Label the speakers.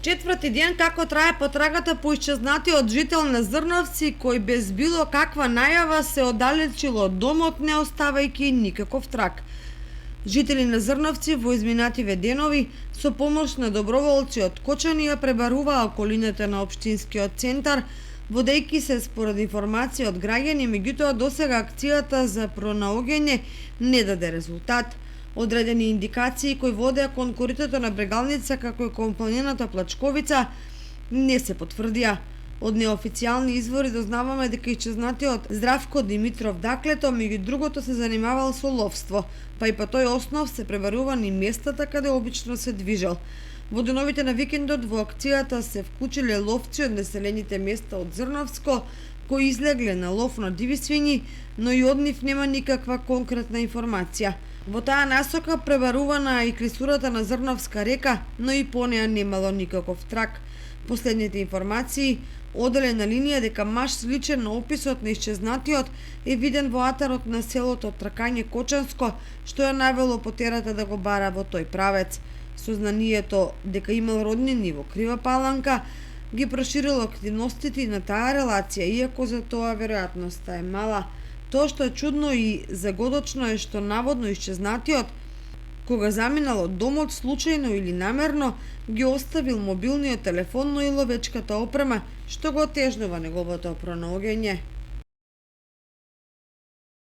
Speaker 1: Четврти ден како трае потрагата по исчезнатиот жител на Зрновци, кој без било каква најава се оддалечил од домот, не оставајќи никаков траг. Жители на Зрновци во изминативе денови со помош на доброволци од Кочани ја пребаруваа околината на општинскиот центар, водејќи се според информација од граѓани, меѓутоа досега акцијата за пронаоѓање не даде резултат. Одредени индикации кои водеа кон коритото на Брегалница како и кон планината Плачковица не се потврдија. Од неофицијални извори дознаваме дека исчезнатиот Здравко Димитров Даклето меѓу другото се занимавал со ловство, па и по тој основ се пребарувани местата каде обично се движел. Во деновите на викендот во акцијата се вклучиле ловци од населените места од Зрновско, кои излегле на лов на диви свињи, но и од нив нема никаква конкретна информација. Во таа насока пребарувана и клисурата на Зрновска река, но и по неа немало никаков траг. Последните информации оделена линија дека маж сличен на описот на исчезнатиот е виден во атарот на селото Тракање Кочанско, што ја навело потерата да го бара во тој правец. Сознанието дека имал роднини во Крива Паланка ги проширило активностите на таа релација, иако за тоа веројатноста е мала. Тоа што е чудно и загодочно е што наводно исчезнатиот, кога заминал од домот случајно или намерно, ги оставил мобилниот телефон, но и ловечката опрема, што го отежнува неговото пронаоѓање.